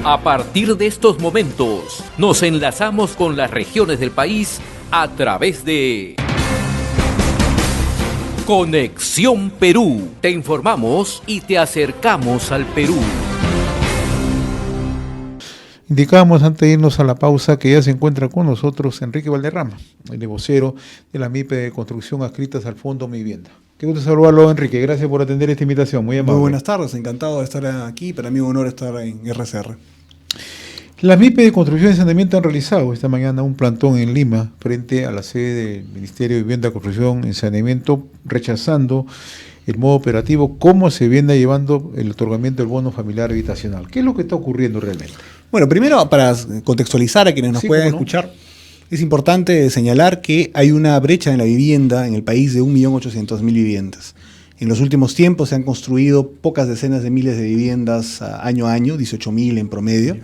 A partir de estos momentos, nos enlazamos con las regiones del país a través de Conexión Perú. Te informamos y te acercamos al Perú. Indicábamos antes de irnos a la pausa que ya se encuentra con nosotros Enrique Valderrama, el vocero de la MIPE de construcción adscritas al Fondo Mi Vivienda. Qué gusto saludarlo, Enrique. Gracias por atender esta invitación. Muy amable. Muy buenas tardes. Encantado de estar aquí. Para mí es un honor estar en RCR. Las MIPE de construcción y saneamiento han realizado esta mañana un plantón en Lima frente a la sede del Ministerio de Vivienda, Construcción y Saneamiento, rechazando el modo operativo, cómo se viene llevando el otorgamiento del bono familiar habitacional. ¿Qué es lo que está ocurriendo realmente? Bueno, primero, para contextualizar a quienes nos puedan escuchar, es importante señalar que hay una brecha en la vivienda en el país de 1.800.000 viviendas. En los últimos tiempos se han construido pocas decenas de miles de viviendas año a año, 18.000 en promedio.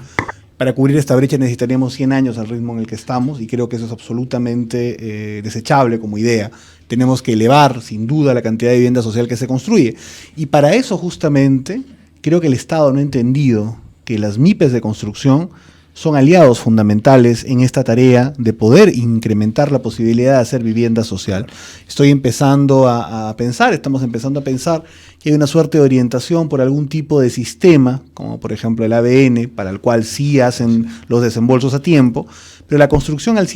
Para cubrir esta brecha necesitaríamos 100 años al ritmo en el que estamos y creo que eso es absolutamente desechable como idea. Tenemos que elevar sin duda la cantidad de vivienda social que se construye. Y para eso justamente creo que el Estado no ha entendido que las MIPEs de construcción son aliados fundamentales en esta tarea de poder incrementar la posibilidad de hacer vivienda social. Estamos empezando a pensar que hay una suerte de orientación por algún tipo de sistema, como por ejemplo el ABN, para el cual sí hacen los desembolsos a tiempo, pero la construcción en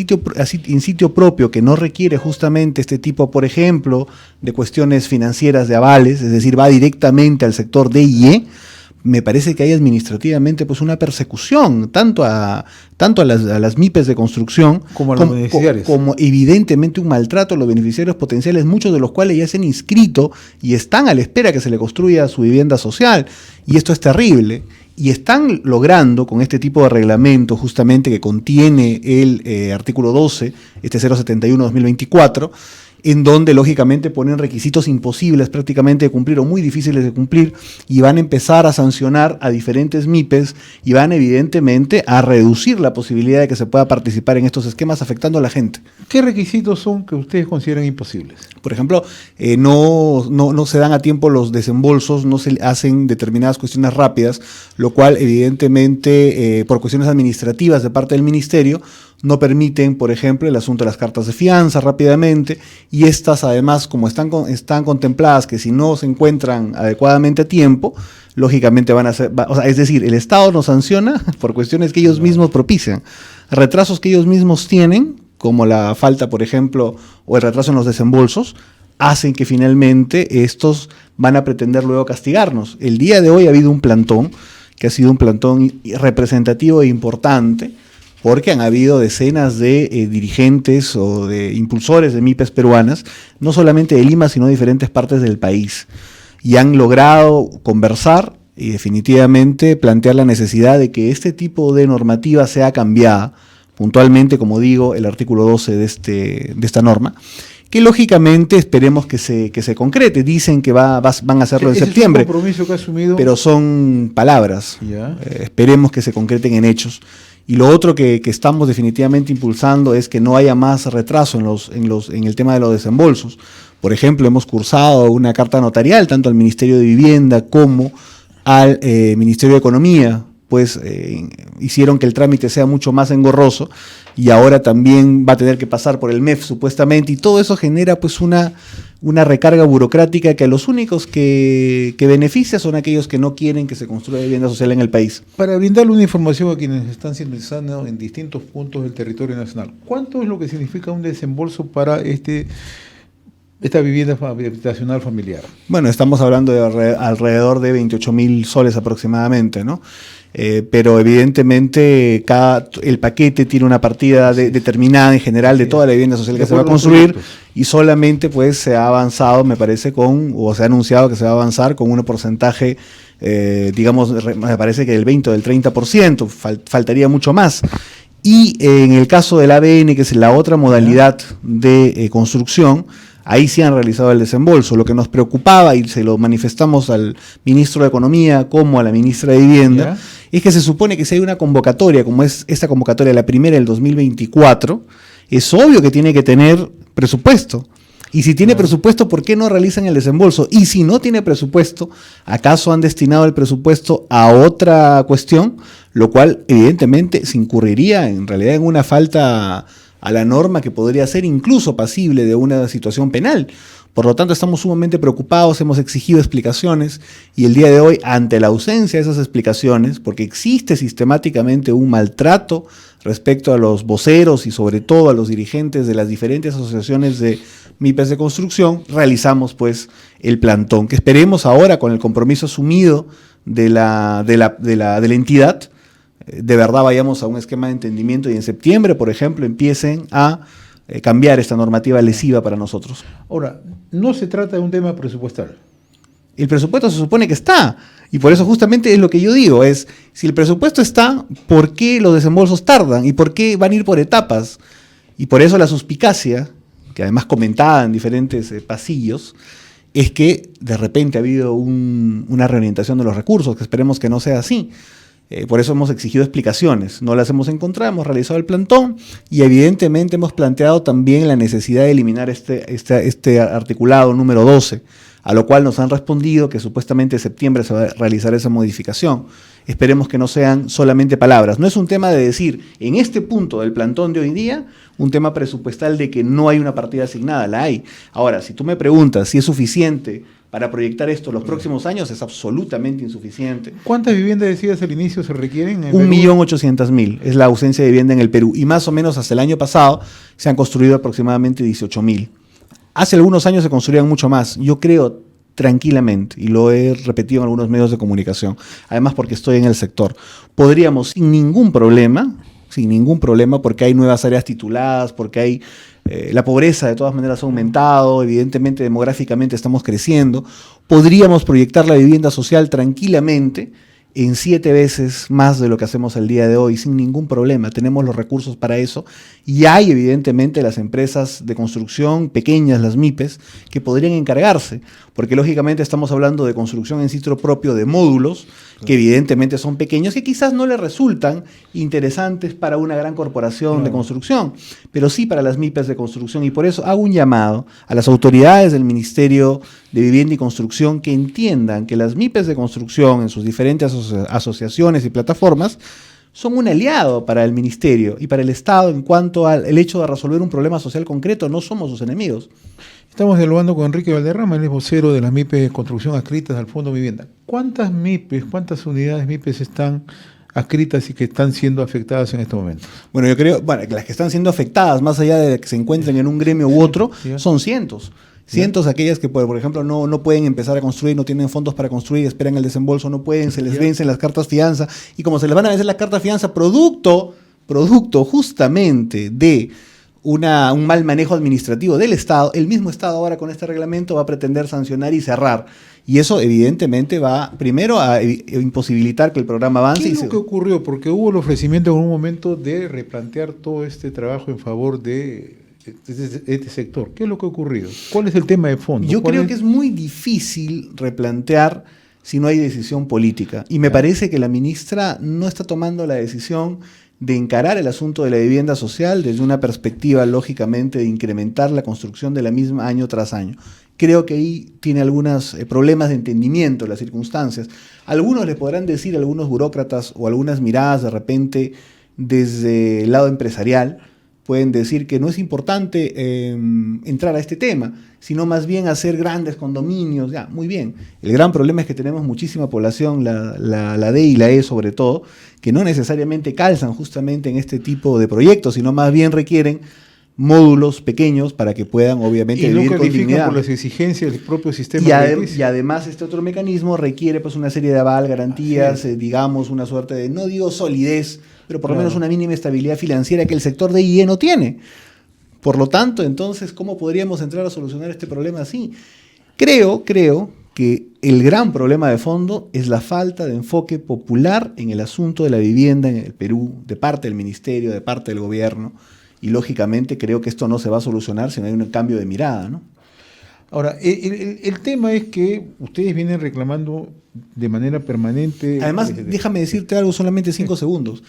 sitio propio, que no requiere justamente este tipo, por ejemplo, de cuestiones financieras de avales, es decir, va directamente al sector D y E, me parece que hay administrativamente pues una persecución tanto a las MIPEs de construcción como a los beneficiarios. Como evidentemente un maltrato a los beneficiarios potenciales, muchos de los cuales ya se han inscrito y están a la espera que se le construya su vivienda social. Y esto es terrible. Y están logrando con este tipo de reglamento justamente que contiene el artículo 12, este 071-2024, en donde lógicamente ponen requisitos imposibles prácticamente de cumplir o muy difíciles de cumplir y van a empezar a sancionar a diferentes MIPEs y van evidentemente a reducir la posibilidad de que se pueda participar en estos esquemas afectando a la gente. ¿Qué requisitos son que ustedes consideran imposibles? Por ejemplo, no se dan a tiempo los desembolsos, no se hacen determinadas cuestiones rápidas, lo cual evidentemente por cuestiones administrativas de parte del ministerio no permiten, por ejemplo, el asunto de las cartas de fianza rápidamente, y estas además, como están contempladas que si no se encuentran adecuadamente a tiempo, lógicamente van a ser, es decir, el Estado nos sanciona por cuestiones que ellos mismos propician, retrasos que ellos mismos tienen, como la falta, por ejemplo, o el retraso en los desembolsos, hacen que finalmente estos van a pretender luego castigarnos. El día de hoy ha habido un plantón, que ha sido un plantón representativo e importante, porque han habido decenas de dirigentes o de impulsores de MIPEs peruanas, no solamente de Lima, sino de diferentes partes del país, y han logrado conversar y definitivamente plantear la necesidad de que este tipo de normativa sea cambiada, puntualmente, como digo, el artículo 12 de esta norma, que lógicamente esperemos que se concrete. Dicen que van a hacerlo en septiembre, es un compromiso que ha asumido, pero son palabras. Esperemos que se concreten en hechos. Y lo otro que estamos definitivamente impulsando es que no haya más retraso en el tema de los desembolsos. Por ejemplo, hemos cursado una carta notarial tanto al Ministerio de Vivienda como al Ministerio de Economía, pues hicieron que el trámite sea mucho más engorroso y ahora también va a tener que pasar por el MEF supuestamente, y todo eso genera pues una recarga burocrática que a los únicos que beneficia son aquellos que no quieren que se construya vivienda social en el país. Para brindarle una información a quienes están sintonizando en distintos puntos del territorio nacional, ¿cuánto es lo que significa un desembolso para esta vivienda habitacional familiar? Bueno, estamos hablando de alrededor de 28.000 soles aproximadamente, ¿no? Pero evidentemente el paquete tiene una partida determinada en general de toda la vivienda social que se va a construir, y solamente pues se ha avanzado, me parece, o se ha anunciado que se va a avanzar con un porcentaje, me parece que del 20 o del 30%, faltaría mucho más. Y en el caso del ABN, que es la otra modalidad de construcción, ahí sí han realizado el desembolso. Lo que nos preocupaba, y se lo manifestamos al ministro de Economía como a la ministra de Vivienda, es que se supone que si hay una convocatoria, como es esta convocatoria, la primera del 2024, es obvio que tiene que tener presupuesto. Y si tiene presupuesto, ¿por qué no realizan el desembolso? Y si no tiene presupuesto, ¿acaso han destinado el presupuesto a otra cuestión? lo cual evidentemente se incurriría en realidad en una falta a la norma que podría ser incluso pasible de una situación penal. Por lo tanto, estamos sumamente preocupados, hemos exigido explicaciones y el día de hoy, ante la ausencia de esas explicaciones, porque existe sistemáticamente un maltrato respecto a los voceros y sobre todo a los dirigentes de las diferentes asociaciones de MIPES de construcción, realizamos pues el plantón, que esperemos ahora con el compromiso asumido de la entidad, de verdad vayamos a un esquema de entendimiento y en septiembre, por ejemplo, empiecen a cambiar esta normativa lesiva para nosotros. Ahora, no se trata de un tema presupuestal. El presupuesto se supone que está, y por eso justamente es lo que yo digo, es, si el presupuesto está, ¿por qué los desembolsos tardan? ¿Y por qué van a ir por etapas? Y por eso la suspicacia, que además comentada en diferentes pasillos, es que de repente ha habido una reorientación de los recursos, que esperemos que no sea así. Por eso hemos exigido explicaciones, no las hemos encontrado, hemos realizado el plantón y evidentemente hemos planteado también la necesidad de eliminar este articulado número 12, a lo cual nos han respondido que supuestamente en septiembre se va a realizar esa modificación. Esperemos que no sean solamente palabras. No es un tema de decir, en este punto del plantón de hoy día, un tema presupuestal de que no hay una partida asignada, la hay. Ahora, si tú me preguntas si es suficiente para proyectar esto los próximos años, es absolutamente insuficiente. ¿Cuántas viviendas, decías al inicio, se requieren? 1.800.000 es la ausencia de vivienda en el Perú y más o menos hasta el año pasado se han construido aproximadamente 18.000. Hace algunos años se construían mucho más. Yo creo tranquilamente, y lo he repetido en algunos medios de comunicación, además porque estoy en el sector, podríamos sin ningún problema, porque hay nuevas áreas tituladas, porque hay la pobreza de todas maneras ha aumentado, evidentemente demográficamente estamos creciendo, podríamos proyectar la vivienda social tranquilamente en 7 veces más de lo que hacemos el día de hoy, sin ningún problema. Tenemos los recursos para eso y hay evidentemente las empresas de construcción pequeñas, las MIPES, que podrían encargarse, porque lógicamente estamos hablando de construcción en sitio propio de módulos, que evidentemente son pequeños, que quizás no les resultan interesantes para una gran corporación de construcción, pero sí para las MIPES de construcción, y por eso hago un llamado a las autoridades del Ministerio de Vivienda y Construcción que entiendan que las MIPES de construcción en sus diferentes asociaciones y plataformas son un aliado para el Ministerio y para el Estado en cuanto al hecho de resolver un problema social concreto, no somos sus enemigos. Estamos dialogando con Enrique Valderrama, él es vocero de las MIPES de construcción adscritas al Fondo Vivienda. ¿Cuántas MIPES, cuántas unidades MIPES están adscritas y que están siendo afectadas en este momento? Bueno, yo creo, las que están siendo afectadas, más allá de que se encuentren en un gremio u otro, son cientos. Cientos aquellas que, por ejemplo, no pueden empezar a construir, no tienen fondos para construir, esperan el desembolso, no pueden, se les vencen las cartas fianza, y como se les van a vencer las cartas fianza, producto justamente de un mal manejo administrativo del Estado, el mismo Estado ahora con este reglamento va a pretender sancionar y cerrar. Y eso evidentemente va primero a imposibilitar que el programa avance. ¿Qué es lo que ocurrió? Porque hubo el ofrecimiento en un momento de replantear todo este trabajo en favor de este sector. ¿Qué es lo que ha ocurrido? ¿Cuál es el tema de fondo? Yo creo que es muy difícil replantear si no hay decisión política. Y me parece que la ministra no está tomando la decisión de encarar el asunto de la vivienda social desde una perspectiva, lógicamente, de incrementar la construcción de la misma año tras año. Creo que ahí tiene algunos problemas de entendimiento de las circunstancias. Algunos le podrán decir, algunos burócratas o algunas miradas de repente desde el lado empresarial, pueden decir que no es importante entrar a este tema, sino más bien hacer grandes condominios. Ya, muy bien. El gran problema es que tenemos muchísima población, la D y la E sobre todo, que no necesariamente calzan justamente en este tipo de proyectos, sino más bien requieren módulos pequeños para que puedan obviamente vivir con dignidad. Por las exigencias del propio sistema. Y además este otro mecanismo requiere pues una serie de aval, garantías, digamos una suerte de, no digo solidez, pero por lo menos una mínima estabilidad financiera que el sector de IE no tiene. Por lo tanto, entonces, ¿cómo podríamos entrar a solucionar este problema así? Creo que el gran problema de fondo es la falta de enfoque popular en el asunto de la vivienda en el Perú, de parte del ministerio, de parte del gobierno, y lógicamente creo que esto no se va a solucionar si no hay un cambio de mirada, ¿no? Ahora, el tema es que ustedes vienen reclamando de manera permanente... Además, déjame decirte algo, solamente 5 segundos.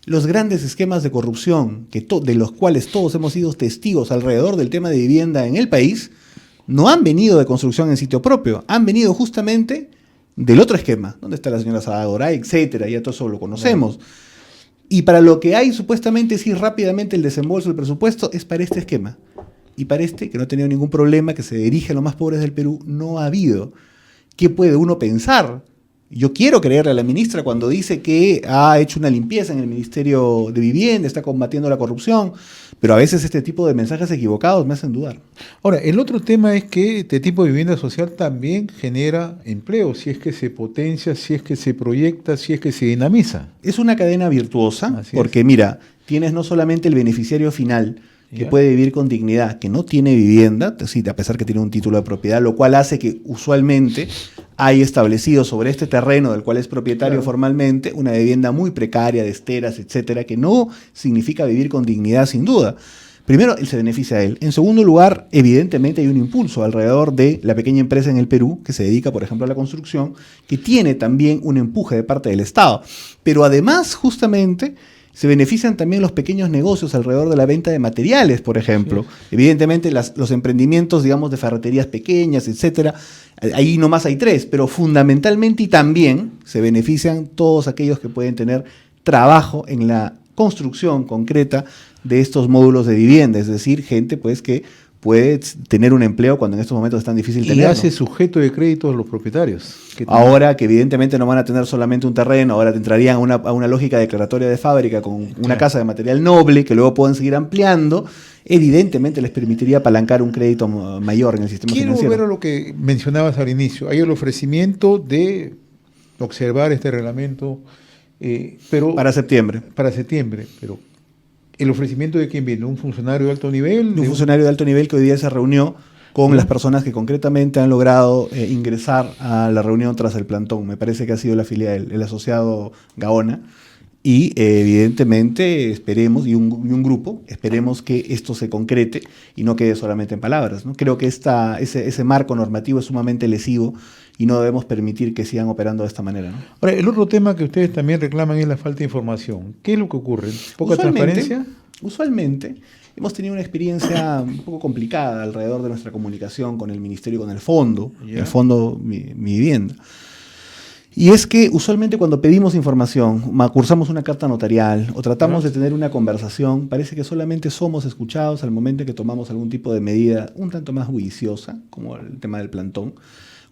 Los grandes esquemas de corrupción, de los cuales todos hemos sido testigos alrededor del tema de vivienda en el país, no han venido de construcción en sitio propio, han venido justamente del otro esquema, donde está la señora Sada Goray, etcétera, ya todo eso lo conocemos. Y para lo que hay supuestamente sí rápidamente el desembolso del presupuesto es para este esquema. Y para este, que no ha tenido ningún problema, que se dirige a los más pobres del Perú, no ha habido. ¿Qué puede uno pensar? Yo quiero creerle a la ministra cuando dice que ha hecho una limpieza en el Ministerio de Vivienda, está combatiendo la corrupción, pero a veces este tipo de mensajes equivocados me hacen dudar. Ahora, el otro tema es que este tipo de vivienda social también genera empleo, si es que se potencia, si es que se proyecta, si es que se dinamiza. Es una cadena virtuosa, Así porque mira, tienes no solamente el beneficiario final, que Ya. puede vivir con dignidad, que no tiene vivienda, sí, a pesar que tiene un título de propiedad, lo cual hace que usualmente hay establecido sobre este terreno del cual es propietario Claro. formalmente una vivienda muy precaria, de esteras, etcétera, que no significa vivir con dignidad sin duda. Primero, él se beneficia a él. En segundo lugar, evidentemente hay un impulso alrededor de la pequeña empresa en el Perú, que se dedica, por ejemplo, a la construcción, que tiene también un empuje de parte del Estado. Pero además, justamente, se benefician también los pequeños negocios alrededor de la venta de materiales, por ejemplo. Sí. Evidentemente, los emprendimientos, digamos, de ferreterías pequeñas, etcétera, ahí nomás hay 3, pero fundamentalmente y también se benefician todos aquellos que pueden tener trabajo en la construcción concreta de estos módulos de vivienda, es decir, gente pues que puede tener un empleo cuando en estos momentos es tan difícil Y tenerlo. hace sujeto de crédito a los propietarios. Ahora que evidentemente no van a tener solamente un terreno, ahora entrarían a una lógica declaratoria de fábrica con una Claro. casa de material noble que luego pueden seguir ampliando, evidentemente les permitiría apalancar un crédito mayor en el sistema Quiero financiero. volver a lo que mencionabas al inicio. Hay el ofrecimiento de observar este reglamento, pero Para septiembre. para septiembre, pero el ofrecimiento de quién viene, un funcionario de alto nivel, Un funcionario de alto nivel que hoy día se reunió con las personas que concretamente han logrado ingresar a la reunión tras el plantón. Me parece que ha sido la filial, el asociado Gaona. Y evidentemente esperemos, y un grupo, esperemos que esto se concrete y no quede solamente en palabras, ¿no? Creo que ese marco normativo es sumamente lesivo y no debemos permitir que sigan operando de esta manera, ¿no? Ahora, el otro tema que ustedes también reclaman es la falta de información. ¿Qué es lo que ocurre? ¿Poca transparencia? Usualmente hemos tenido una experiencia un poco complicada alrededor de nuestra comunicación con el Ministerio y con el fondo, Ya. el fondo Mi Vivienda. Y es que usualmente cuando pedimos información, cursamos una carta notarial o tratamos de tener una conversación, parece que solamente somos escuchados al momento en que tomamos algún tipo de medida un tanto más juiciosa, como el tema del plantón,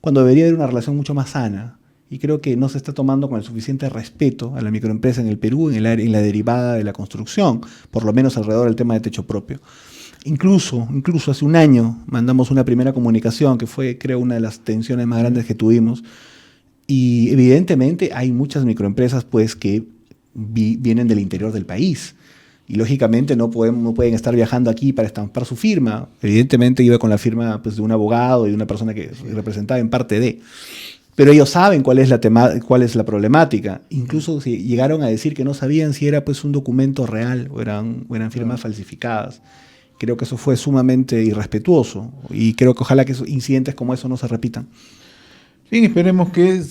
cuando debería haber una relación mucho más sana. Y creo que no se está tomando con el suficiente respeto a la microempresa en el Perú, en la derivada de la construcción, por lo menos alrededor del tema de techo propio. Incluso hace un año mandamos una primera comunicación que fue, creo, una de las tensiones más grandes que tuvimos. Y evidentemente hay muchas microempresas pues que vienen del interior del país y lógicamente no pueden estar viajando aquí para estampar su firma. Evidentemente iba con la firma pues, de un abogado y de una persona que representaba en parte de. Pero ellos saben cuál es la problemática. Incluso si llegaron a decir que no sabían si era pues un documento real o eran firmas falsificadas. Creo que eso fue sumamente irrespetuoso y creo que ojalá que incidentes como eso no se repitan. Bien, esperemos que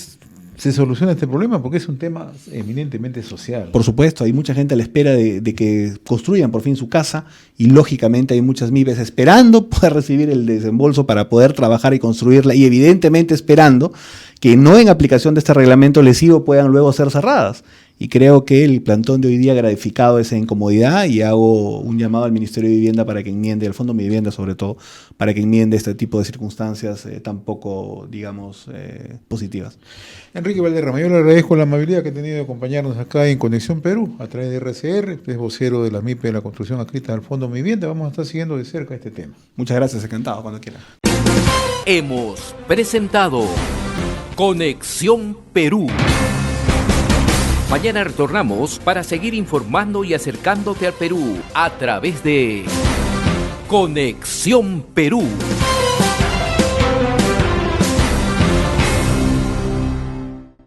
se solucione este problema porque es un tema eminentemente social. Por supuesto, hay mucha gente a la espera de que construyan por fin su casa y lógicamente hay muchas MIPYMES esperando poder recibir el desembolso para poder trabajar y construirla y evidentemente esperando que no en aplicación de este reglamento lesivo puedan luego ser cerradas. Y creo que el plantón de hoy día ha gratificado esa incomodidad y hago un llamado al Ministerio de Vivienda para que enmiende, al Fondo Mi Vivienda sobre todo, para que enmiende este tipo de circunstancias tan poco, digamos, positivas. Enrique Valderrama, yo le agradezco la amabilidad que ha tenido de acompañarnos acá en Conexión Perú a través de RCR, es vocero de la MIPE de la construcción adscrita al Fondo Mi Vivienda. Vamos a estar siguiendo de cerca este tema. Muchas gracias, encantado, cuando quiera. Hemos presentado Conexión Perú. Mañana retornamos para seguir informando y acercándote al Perú a través de Conexión Perú.